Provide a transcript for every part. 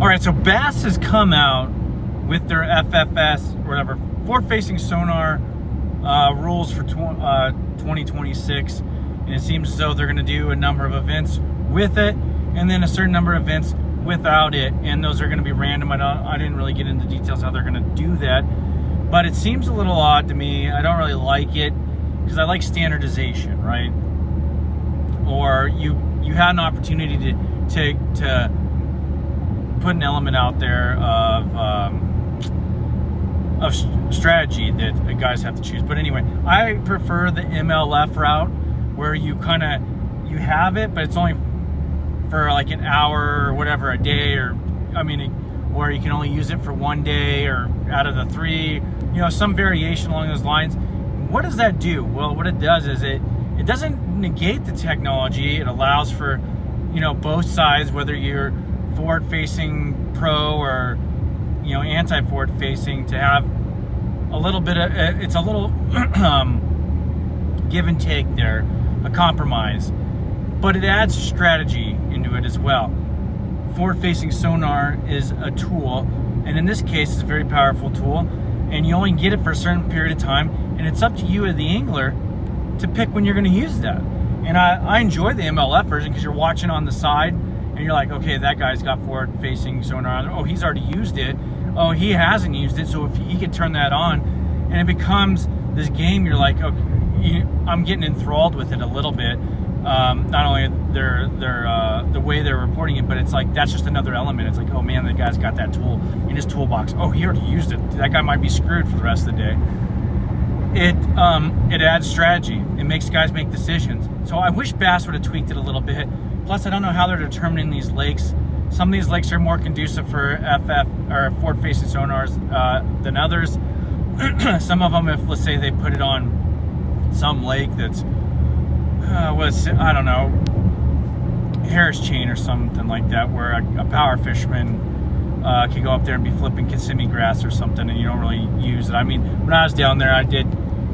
All right, so Bass has come out with their FFS, or whatever, forward-facing sonar rules for 2026, and it seems as though they're going to do a number of events with it, and then a certain number of events without it, and those are going to be random. I didn't really get into details how they're going to do that, but it seems a little odd to me. I don't really like it because I like standardization, right? Or you had an opportunity to put an element out there of strategy that guys have to choose. But anyway, I prefer the MLF route where you have it, but it's only for like an hour or whatever a day, or or you can only use it for one day or out of the 3, some variation along those lines. What does that do? Well, what it does is it doesn't negate the technology. It allows for both sides, whether you're forward-facing pro or anti-forward-facing, to have a little bit of it's a little give and take there, a compromise, but it adds strategy into it as well. Forward-facing sonar is a tool, and in this case it's a very powerful tool, and you only get it for a certain period of time, and it's up to you as the angler to pick when you're going to use that. And I enjoy the MLF version because you're watching on the side and you're like, okay, that guy's got forward-facing sonar on. Oh, he's already used it. Oh, he hasn't used it, so if he could turn that on, and it becomes this game. You're like, okay, I'm getting enthralled with it a little bit. Not only the way they're reporting it, but it's like that's just another element. It's like, oh man, that guy's got that tool in his toolbox. Oh, he already used it. That guy might be screwed for the rest of the day. It adds strategy. It makes guys make decisions. So I wish Bass would have tweaked it a little bit. Plus, I don't know how they're determining these lakes. Some of these lakes are more conducive for FF or forward-facing sonars than others. Some of them, if let's say they put it on some lake that's I don't know, Harris Chain or something like that, where a power fisherman can go up there and be flipping Kissimmee grass or something, and you don't really use it. I mean, when I was down there, I did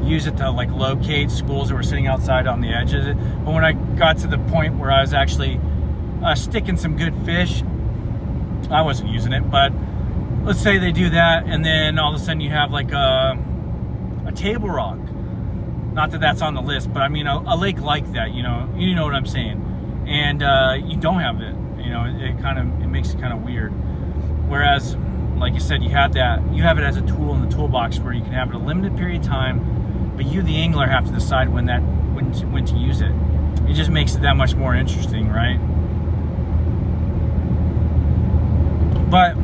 use it to like locate schools that were sitting outside on the edge of it. But when I got to the point where I was actually sticking some good fish, I wasn't using it. But let's say they do that, and then all of a sudden you have like a table rock. Not that that's on the list, but I mean a lake like that, you know what I'm saying. And you don't have it, it makes it kind of weird. Whereas, like you said, you have it as a tool in the toolbox where you can have it a limited period of time, but you, the angler, have to decide when to use it. It just makes it that much more interesting, right? But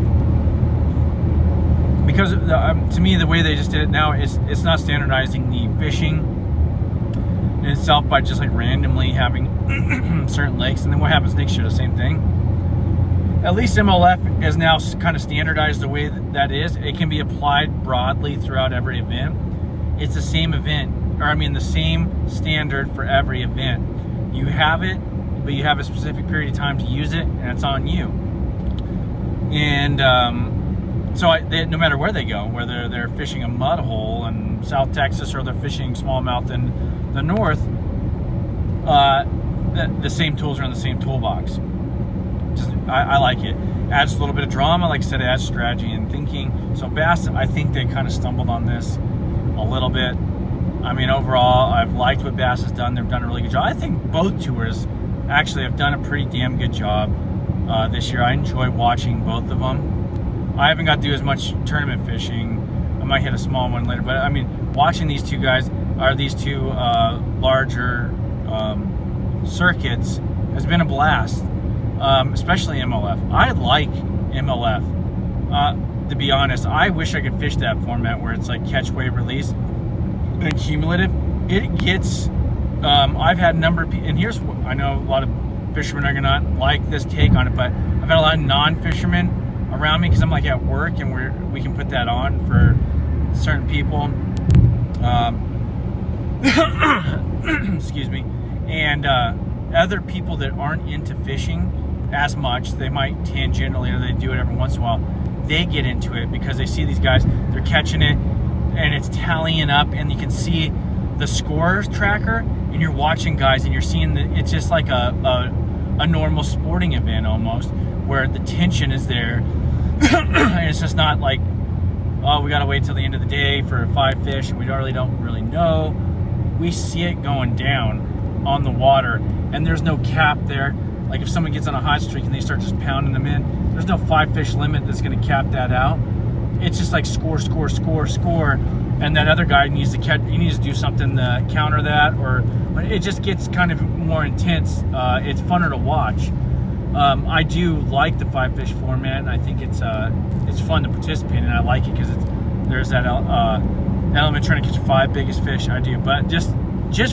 because to me, the way they just did it now is it's not standardizing the fishing in itself by just like randomly having certain lakes, and then what happens next year, the same thing. At least MLF is now kind of standardized the way that is. It can be applied broadly throughout every event. It's the same event, the same standard for every event. You have it, but you have a specific period of time to use it, and it's on you. And no matter where they go, whether they're fishing a mud hole in South Texas or they're fishing smallmouth in the north, the same tools are in the same toolbox. I like it. Adds a little bit of drama. Like I said, it adds strategy and thinking. So Bass, I think they kind of stumbled on this a little bit. I mean, overall, I've liked what Bass has done. They've done a really good job. I think both tours actually have done a pretty damn good job this year. I enjoy watching both of them. I haven't got to do as much tournament fishing. I might hit a small one later. But, I mean, watching these two guys, or these two larger circuits, has been a blast. Especially MLF. I like MLF. To be honest, I wish I could fish that format where it's like catch, wave, release, and cumulative. It gets. I've had a number of people, and here's what I know: a lot of fishermen are gonna not like this take on it, but I've had a lot of non-fishermen around me because I'm like at work, and we can put that on for certain people. Excuse me, and other people that aren't into fishing as much, they might tangentially, or they do it every once in a while, they get into it because they see these guys, they're catching it and it's tallying up, and you can see the scores tracker, and you're watching guys and you're seeing that it's just like a a normal sporting event almost, where the tension is there. And it's just not like, oh, we got to wait till the end of the day for 5 fish and we don't really know. We see it going down on the water, and there's no cap there. Like if someone gets on a hot streak and they start just pounding them in, there's no 5 fish limit that's going to cap that out. It's just like score, score, score, score, and that other guy needs to catch. He needs to do something to counter that, or it just gets kind of more intense. It's funner to watch. I do like the 5 fish format, and I think it's fun to participate in. I like it because there's that element trying to catch 5 biggest fish. I do, but just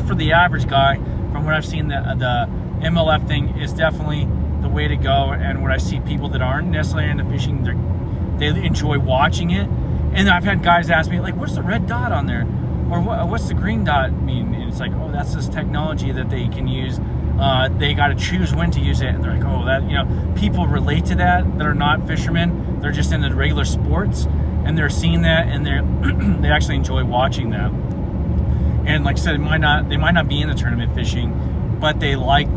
for the average guy, from what I've seen, the MLF thing is definitely the way to go. And when I see people that aren't necessarily into fishing, they enjoy watching it. And I've had guys ask me, like, what's the red dot on there? Or what's the green dot mean? And it's like, oh, that's this technology that they can use. They got to choose when to use it. And they're like, oh, that, people relate to that are not fishermen. They're just in the regular sports, and they're seeing that, and they actually enjoy watching that. And like I said, they might not be in the tournament fishing, but they like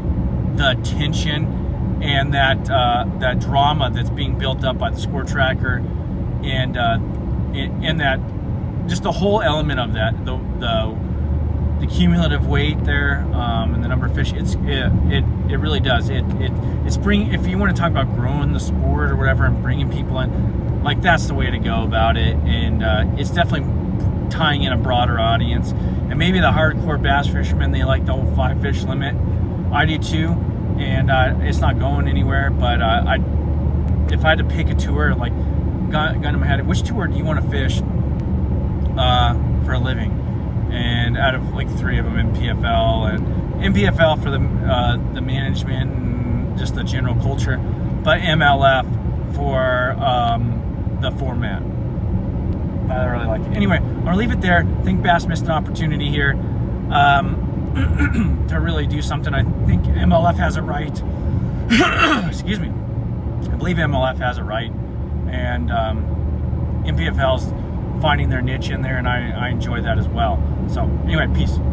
the tension and that drama that's being built up by the score tracker, and that just the whole element of that, the cumulative weight there, and the number of fish. It really does. It's if you want to talk about growing the sport or whatever and bringing people in, like, that's the way to go about it. And it's definitely tying in a broader audience. And maybe the hardcore bass fishermen, they like the whole 5 fish limit. I do too, and it's not going anywhere. But if I had to pick a tour, like, gun in my head, which tour do you want to fish for a living? And out of like 3 of them, MPFL for the management and just the general culture, but MLF for the format. I really like it. Anyway, I'm gonna leave it there. I think bass missed an opportunity here to really do something. I think MLF has it right. Excuse me. I believe MLF has it right, and MPFL's finding their niche in there, and I enjoy that as well. So anyway, peace.